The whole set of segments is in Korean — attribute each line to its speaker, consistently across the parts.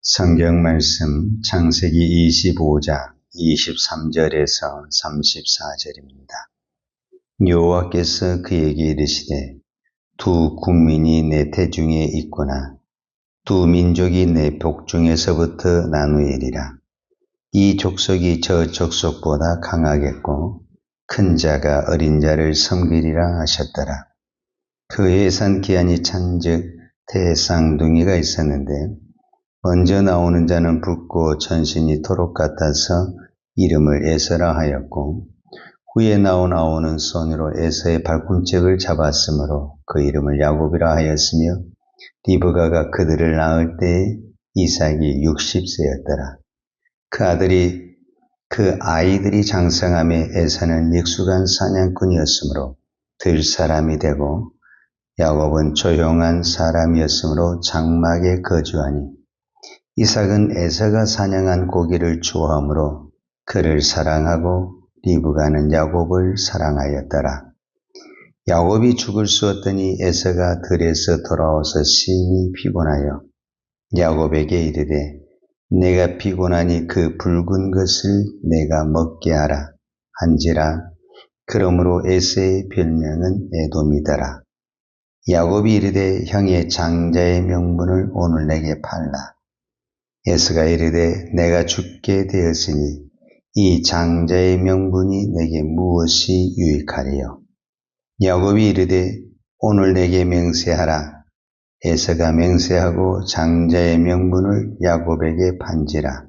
Speaker 1: 성경 말씀 창세기 25장 23절에서 34절입니다. 여호와께서 그에게 이르시되 두 국민이 내 태중에 있구나. 두 민족이 내 복중에서부터 나누리라. 이 족속이 저 족속보다 강하겠고 큰 자가 어린 자를 섬기리라 하셨더라. 그 해산 기한이 찬즉 태쌍둥이가 있었는데 먼저 나오는 자는 붓고 전신이 토록 같아서 이름을 에서라 하였고 후에 나온 아우는 손으로 에서의 발꿈책을 잡았으므로 그 이름을 야곱이라 하였으며 리브가가 그들을 낳을 때에 이삭이 60세였더라. 그 아이들이 장성함에 에서는 익숙한 사냥꾼이었으므로 들 사람이 되고 야곱은 조용한 사람이었으므로 장막에 거주하니 이삭은 에서가 사냥한 고기를 좋아하므로 그를 사랑하고 리브가는 야곱을 사랑하였더라. 야곱이 죽을 수 없더니 에서가 들에서 돌아와서 심히 피곤하여 야곱에게 이르되 내가 피곤하니 그 붉은 것을 내가 먹게 하라 한지라. 그러므로 에서의 별명은 에돔이더라. 야곱이 이르되 형의 장자의 명분을 오늘 내게 팔라. 에서가 이르되 내가 죽게 되었으니 이 장자의 명분이 내게 무엇이 유익하리요. 야곱이 이르되 오늘 내게 맹세하라. 에서가 맹세하고 장자의 명분을 야곱에게 판지라.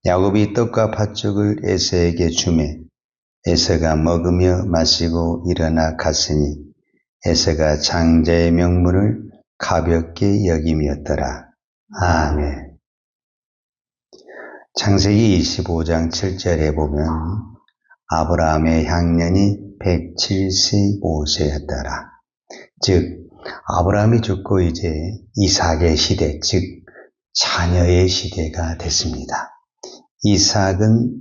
Speaker 1: 야곱이 떡과 팥죽을 에서에게 주매 에서가 먹으며 마시고 일어나 갔으니 에서가 장자의 명분을 가볍게 여김이었더라. 아멘. 창세기 25장 7절에 보면 아브라함의 향년이 175세였더라. 즉 아브라함이 죽고 이제 이삭의 시대, 즉 자녀의 시대가 됐습니다. 이삭은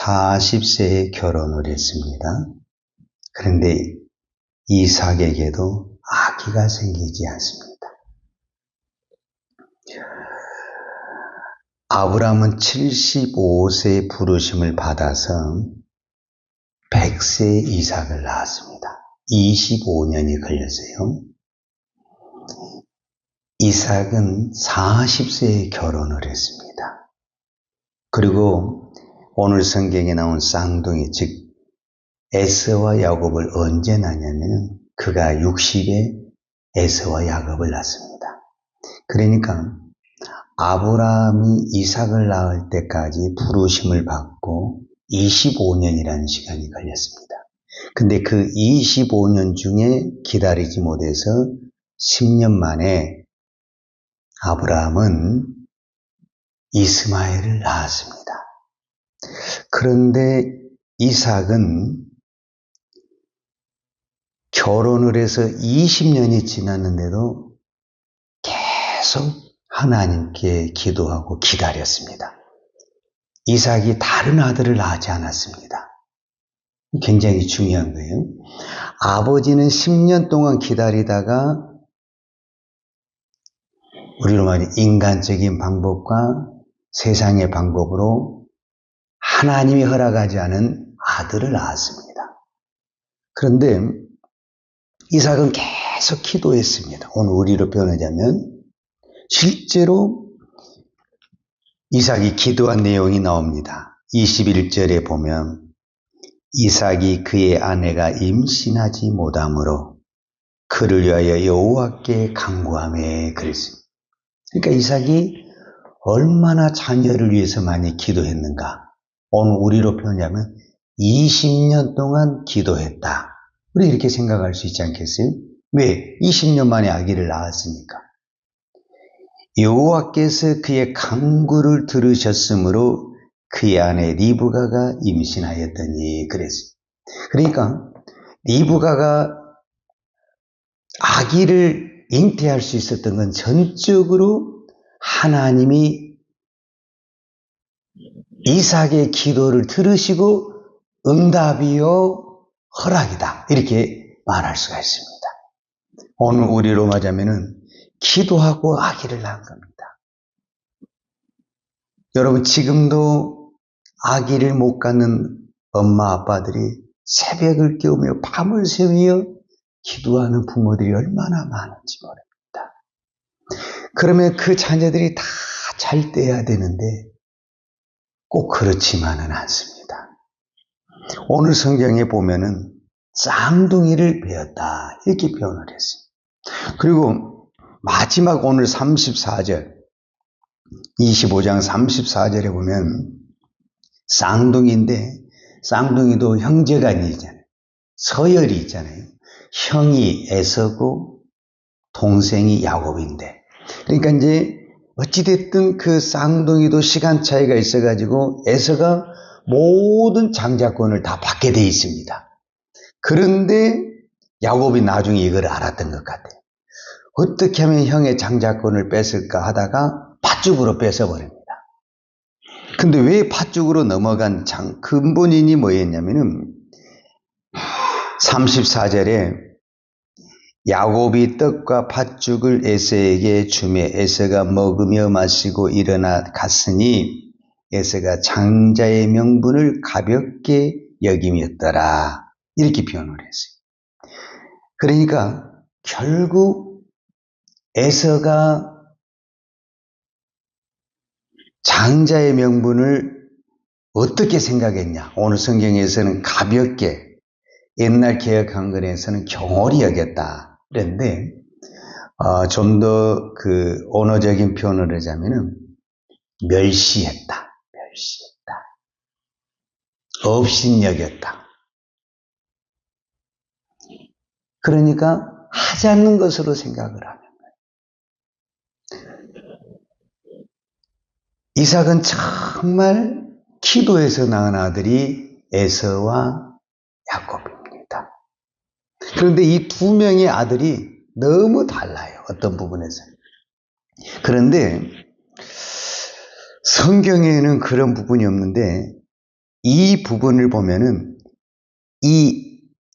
Speaker 1: 40세에 결혼을 했습니다. 그런데 이삭에게도 아기가 생기지 않습니다. 아브라함은 75세의 부르심을 받아서 100세에 이삭을 낳았습니다. 25년이 걸렸어요. 이삭은 40세에 결혼을 했습니다. 그리고 오늘 성경에 나온 쌍둥이, 즉 에서와 야곱을 언제 낳냐면 그가 60에 에서와 야곱을 낳습니다. 그러니까 아브라함이 이삭을 낳을 때까지 부르심을 받고 25년이라는 시간이 걸렸습니다. 근데 그 25년 중에 기다리지 못해서 10년 만에 아브라함은 이스마엘을 낳았습니다. 그런데 이삭은 결혼을 해서 20년이 지났는데도 계속 하나님께 기도하고 기다렸습니다. 이삭이 다른 아들을 낳지 않았습니다. 굉장히 중요한 거예요. 아버지는 10년 동안 기다리다가 우리로 말하면 인간적인 방법과 세상의 방법으로 하나님이 허락하지 않은 아들을 낳았습니다. 그런데 이삭은 계속 기도했습니다. 오늘 우리로 표현하자면 실제로 이삭이 기도한 내용이 나옵니다. 21절에 보면 이삭이 그의 아내가 임신하지 못하므로 그를 위하여 여호와께 간구하며 그랬습니다. 그러니까 이삭이 얼마나 자녀를 위해서 많이 기도했는가. 오늘 우리로 표현하면 20년 동안 기도했다. 우리 이렇게 생각할 수 있지 않겠어요? 왜? 20년 만에 아기를 낳았으니까. 여호와께서 그의 간구를 들으셨으므로 그의 아내 리브가가 임신하였더니 그랬어요. 그러니까 리브가가 아기를 잉태할 수 있었던 건 전적으로 하나님이 이삭의 기도를 들으시고 응답이요 허락이다. 이렇게 말할 수가 있습니다. 오늘 우리로 말하자면은 기도하고 아기를 낳은 겁니다. 여러분, 지금도 아기를 못 갖는 엄마 아빠들이 새벽을 깨우며 밤을 새우며 기도하는 부모들이 얼마나 많은지 모릅니다. 그러면 그 자녀들이 다 잘 돼야 되는데 꼭 그렇지만은 않습니다. 오늘 성경에 보면은 쌍둥이를 베었다 이렇게 표현을 했습니다. 그리고 마지막 오늘 34절 25장 34절에 보면 쌍둥이인데 쌍둥이도 형제간이잖아요. 서열이 있잖아요. 형이 에서고 동생이 야곱인데, 그러니까 이제 어찌됐든 그 쌍둥이도 시간 차이가 있어가지고 에서가 모든 장자권을 다 받게 돼 있습니다. 그런데 야곱이 나중에 이걸 알았던 것 같아요. 어떻게 하면 형의 장자권을 뺏을까 하다가 팥죽으로 뺏어버립니다. 근데 왜 팥죽으로 넘어간 근본인이 뭐였냐면은 34절에 야곱이 떡과 팥죽을 에서에게 주매 에서가 먹으며 마시고 일어나 갔으니 에서가 장자의 명분을 가볍게 여김이었더라 이렇게 표현을 했어요. 그러니까 결국 에서가 장자의 명분을 어떻게 생각했냐? 오늘 성경에서는 가볍게, 옛날 개역 한글에서는 경홀히 여겼다 그런데 좀 더 그 언어적인 표현을 하자면은 멸시했다, 업신여겼다. 그러니까 하지 않는 것으로 생각을 하는 거예요. 이삭은 정말 기도에서 낳은 아들이 에서와 야곱입니다. 그런데 이 두 명의 아들이 너무 달라요. 어떤 부분에서. 그런데 성경에는 그런 부분이 없는데 이 부분을 보면은 이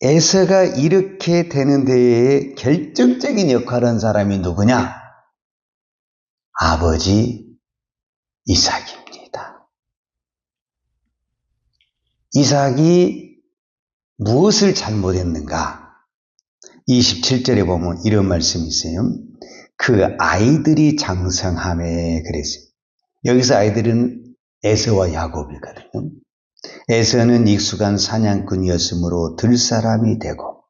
Speaker 1: 에서가 이렇게 되는 데에 결정적인 역할을 한 사람이 누구냐? 아버지 이삭입니다. 이삭이 무엇을 잘못했는가? 27절에 보면 이런 말씀이 있어요. 그 아이들이 장성함에 그랬어요. 여기서 아이들은 에서와 야곱이거든요. 에서는 익숙한 사냥꾼이었으므로 들사람이 되고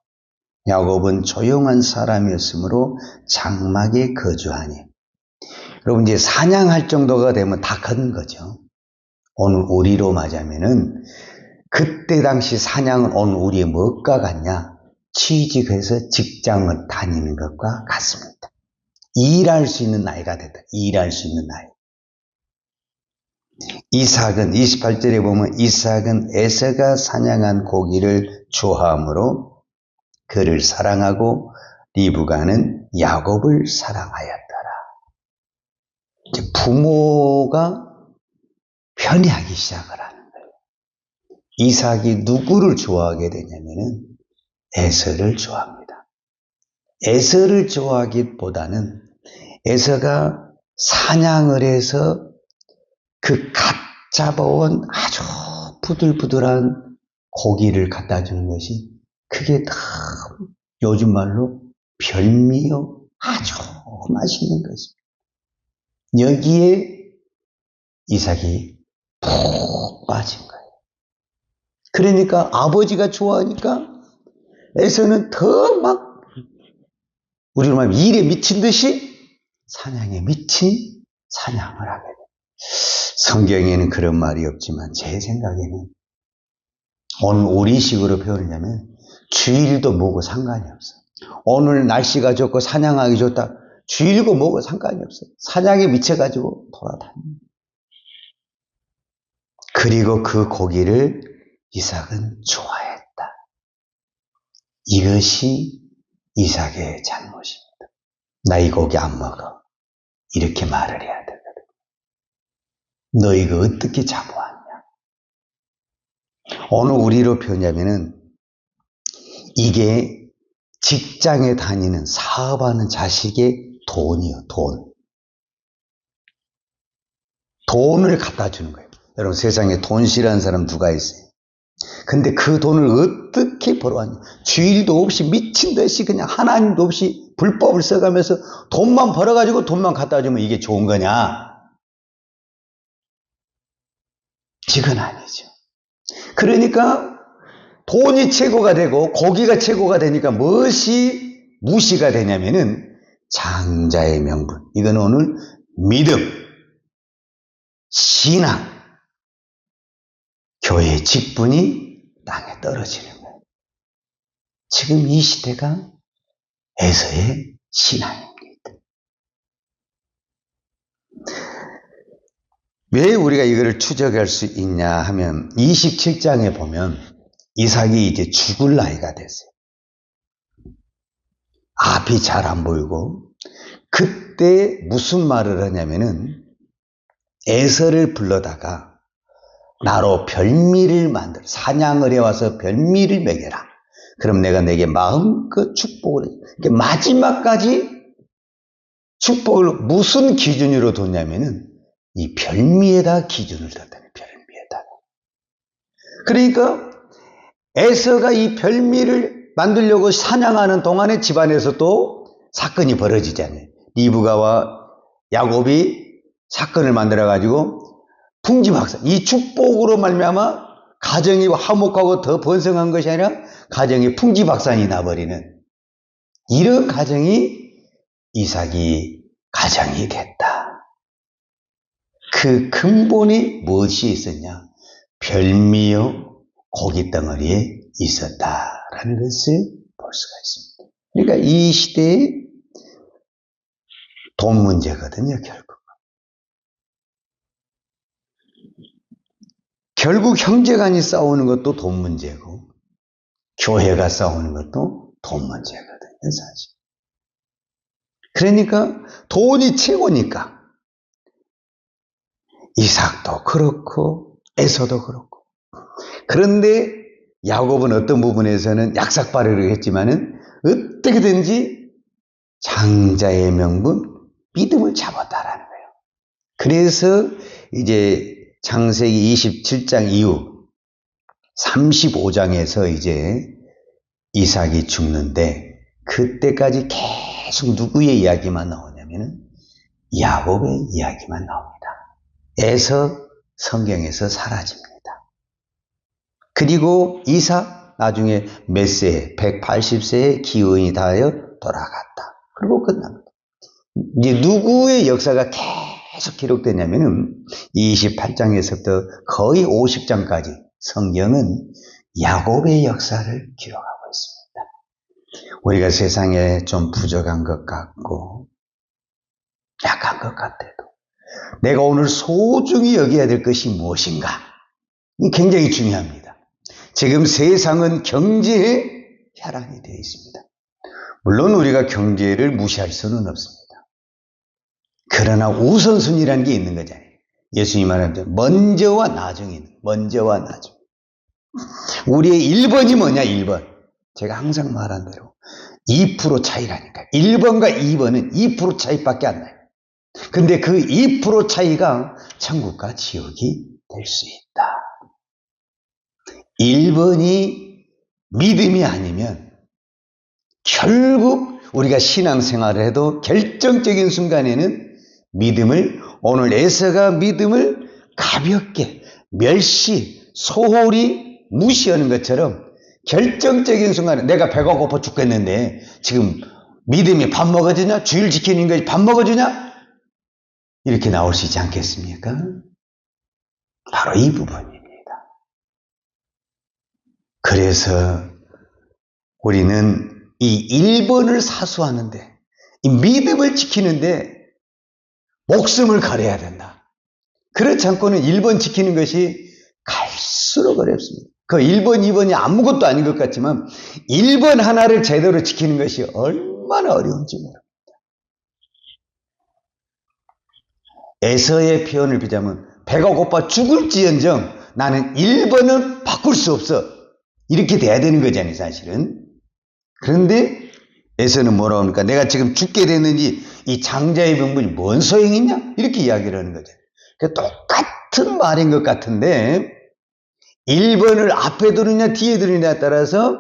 Speaker 1: 야곱은 조용한 사람이었으므로 장막에 거주하니. 여러분 이제 사냥할 정도가 되면 다 큰 거죠. 오늘 우리로 맞으면은 그때 당시 사냥은 오늘 우리의 무엇과 같냐? 취직해서 직장을 다니는 것과 같습니다. 일할 수 있는 나이가 됐다. 일할 수 있는 나이. 이삭은 28절에 보면 이삭은 에서가 사냥한 고기를 좋아하므로 그를 사랑하고 리브가는 야곱을 사랑하였더라. 이제 부모가 편애하기 시작을 하는 거예요. 이삭이 누구를 좋아하게 되냐면은 에서를 좋아합니다. 에서를 좋아하기보다는 에서가 사냥을 해서 그 갓 잡아온 아주 부들부들한 고기를 갖다 주는 것이 그게 다 요즘 말로 별미요 아주 맛있는 것입니다. 여기에 이삭이 푹 빠진 거예요. 그러니까 아버지가 좋아하니까 에서는 더 막 우리로 말하면 일에 미친 듯이 사냥에 미친 사냥을 하게 돼요. 성경에는 그런 말이 없지만 제 생각에는 오늘 우리식으로 표현하자면 주일도 뭐고 상관이 없어요. 오늘 날씨가 좋고 사냥하기 좋다. 주일고 뭐고 상관이 없어요. 사냥에 미쳐가지고 돌아다닙니다. 그리고 그 고기를 이삭은 좋아했다. 이것이 이삭의 잘못입니다. 나 이 고기 안 먹어. 이렇게 말을 해야 되거든. 너 이거 어떻게 잡아왔냐? 오늘 우리로 표현하면은 이게 직장에 다니는 사업하는 자식의 돈이요, 돈. 돈을 갖다 주는 거예요. 여러분, 세상에 돈 싫어하는 사람 누가 있어요? 근데 그 돈을 어떻게 벌어왔냐? 주일도 없이 미친 듯이 그냥 하나님도 없이 불법을 써가면서 돈만 벌어가지고 돈만 갖다 주면 이게 좋은 거냐? 이건 아니죠. 그러니까 돈이 최고가 되고 고기가 최고가 되니까 무엇이 무시가 되냐면은 장자의 명분. 이건 오늘 믿음, 신앙, 교회의 직분이 땅에 떨어지는 거예요. 지금 이 시대가 에서의 신앙입니다. 왜 우리가 이거를 추적할 수 있냐 하면 27장에 보면 이삭이 이제 죽을 나이가 됐어요. 앞이 잘 안 보이고 그때 무슨 말을 하냐면은 에서를 불러다가 나로 별미를 만들어 사냥을 해와서 별미를 먹여라. 그럼 내가 내게 마음껏 축복을 해. 그러니까 마지막까지 축복을 무슨 기준으로 뒀냐면은 이 별미에다 기준을 뒀다는 별미에다. 그러니까 에서가 이 별미를 만들려고 사냥하는 동안에 집안에서 또 사건이 벌어지잖아요. 리브가와 야곱이 사건을 만들어 가지고 풍지박산, 이 축복으로 말미암아 가정이 화목하고 더 번성한 것이 아니라 가정이 풍지박산이 나버리는 이런 가정이 이삭이 가정이 됐다. 그 근본이 무엇이 있었냐? 별미요 고기 덩어리에 있었다라는 것을 볼 수가 있습니다. 그러니까 이 시대의 돈 문제거든요, 결국 형제간이 싸우는 것도 돈 문제고 교회가 싸우는 것도 돈 문제거든요, 사실. 그러니까 돈이 최고니까 이삭도 그렇고 에서도 그렇고. 그런데 야곱은 어떤 부분에서는 약삭발휘를 했지만은 어떻게든지 장자의 명분 믿음을 잡았다라는 거예요. 그래서 이제 창세기 27장 이후 35장에서 이제 이삭이 죽는데 그때까지 계속 누구의 이야기만 나오냐면은 야곱의 이야기만 나옵니다. 에서 성경에서 사라집니다. 그리고 이삭 나중에 몇 세, 180세에 기운이 다하여 돌아갔다. 그리고 끝납니다. 이제 누구의 역사가 계속 기록되냐면은 28장에서부터 거의 50장까지 성경은 야곱의 역사를 기록하고 있습니다. 우리가 세상에 좀 부족한 것 같고 약한 것 같아도 내가 오늘 소중히 여겨야 될 것이 무엇인가? 이 굉장히 중요합니다. 지금 세상은 경제에 혈안이 되어 있습니다. 물론 우리가 경제를 무시할 수는 없습니다. 그러나 우선순위라는 게 있는 거잖아요. 예수님 말하는 먼저와 나중에 먼저와 나중. 우리의 1번이 뭐냐? 1번. 제가 항상 말한 대로 2% 차이라니까. 1번과 2번은 2% 차이밖에 안 나요. 근데 그 2% 차이가 천국과 지옥이 될 수 있다. 1번이 믿음이 아니면 결국 우리가 신앙생활을 해도 결정적인 순간에는 믿음을 오늘 에서가 믿음을 가볍게 멸시, 소홀히 무시하는 것처럼 결정적인 순간에 내가 배가 고파 죽겠는데 지금 믿음이 밥 먹어주냐? 주일 지키는 것이 밥 먹어주냐? 이렇게 나올 수 있지 않겠습니까? 바로 이 부분입니다. 그래서 우리는 이 1번을 사수하는데 이 믿음을 지키는데 목숨을 걸어야 된다. 그렇지 않고는 1번 지키는 것이 갈수록 어렵습니다. 그 1번, 2번이 아무것도 아닌 것 같지만 1번 하나를 제대로 지키는 것이 얼마나 어려운지 모릅니다. 에서의 표현을 비자면 배가 고파 죽을지언정 나는 1번은 바꿀 수 없어. 이렇게 돼야 되는 거잖아요, 사실은. 그런데 에서는 뭐라고 합니까? 내가 지금 죽게 됐는지 이 장자의 명분이 뭔 소용이 있냐? 이렇게 이야기를 하는 거죠. 똑같은 말인 것 같은데 1번을 앞에 두느냐 뒤에 두느냐에 따라서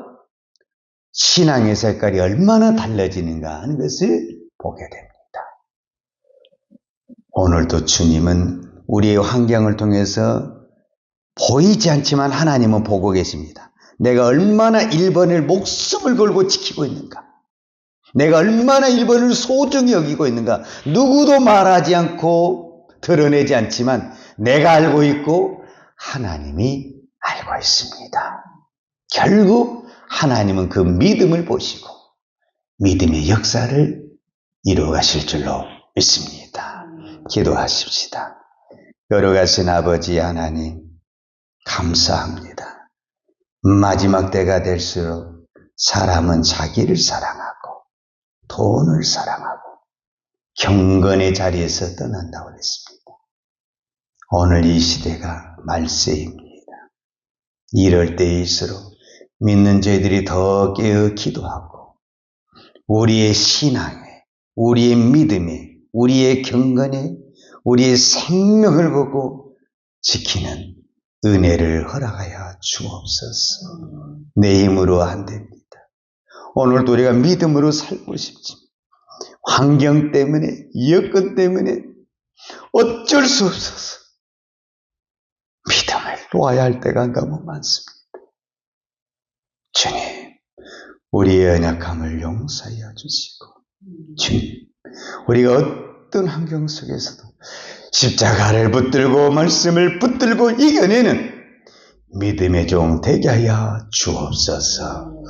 Speaker 1: 신앙의 색깔이 얼마나 달라지는가 하는 것을 보게 됩니다. 오늘도 주님은 우리의 환경을 통해서 보이지 않지만 하나님은 보고 계십니다. 내가 얼마나 1번을 목숨을 걸고 지키고 있는가, 내가 얼마나 1번을 소중히 여기고 있는가, 누구도 말하지 않고 드러내지 않지만 내가 알고 있고 하나님이 알고 있습니다. 결국 하나님은 그 믿음을 보시고 믿음의 역사를 이루어 가실 줄로 믿습니다. 기도하십시다. 걸어가신 아버지 하나님, 감사합니다. 마지막 때가 될수록 사람은 자기를 사랑하고 돈을 사랑하고 경건의 자리에서 떠난다고 그랬습니다. 오늘 이 시대가 말세입니다. 이럴 때일수록 믿는 저희들이 더 깨어 기도하고 우리의 신앙에, 우리의 믿음에, 우리의 경건에, 우리의 생명을 보고 지키는 은혜를 허락하여 주옵소서. 내 힘으로 안 됩니다. 오늘도 우리가 믿음으로 살고 싶지, 환경 때문에, 여건 때문에 어쩔 수 없어서 믿음을 놓아야 할 때가 너무 많습니다. 주님, 우리의 연약함을 용서하여 주시고, 주님, 우리가 어떤 환경 속에서도 십자가를 붙들고 말씀을 붙들고 이겨내는 믿음의 종 되게 하여 주옵소서.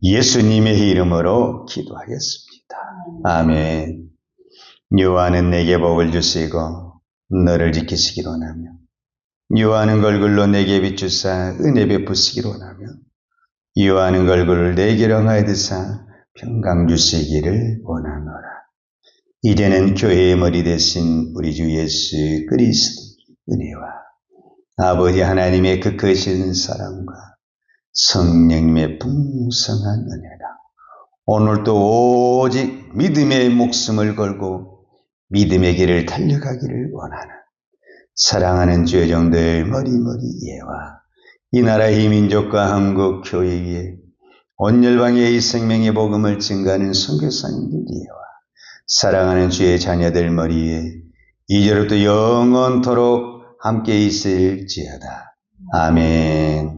Speaker 1: 예수님의 이름으로 기도하겠습니다. 아멘. 여호와는 내게 복을 주시고 너를 지키시기로 원하며 여호와는 걸글로 내게 비추사 은혜 베푸시기로 원하며 여호와는 걸글을 내게로 향하여 드사 평강 주시기를 원하노라. 이제는 교회의 머리 대신 우리 주 예수 그리스도의 은혜와 아버지 하나님의 그 크신 사랑과 성령님의 풍성한 은혜가 오늘도 오직 믿음의 목숨을 걸고 믿음의 길을 달려가기를 원하는 사랑하는 주의 종들 머리머리 예와 이 나라의 민족과 한국 교회에 온 열방에 이 생명의 복음을 증가하는 선교사님들 예와 사랑하는 주의 자녀들 머리에 이제로부터 영원토록 함께 있을지어다. 아멘.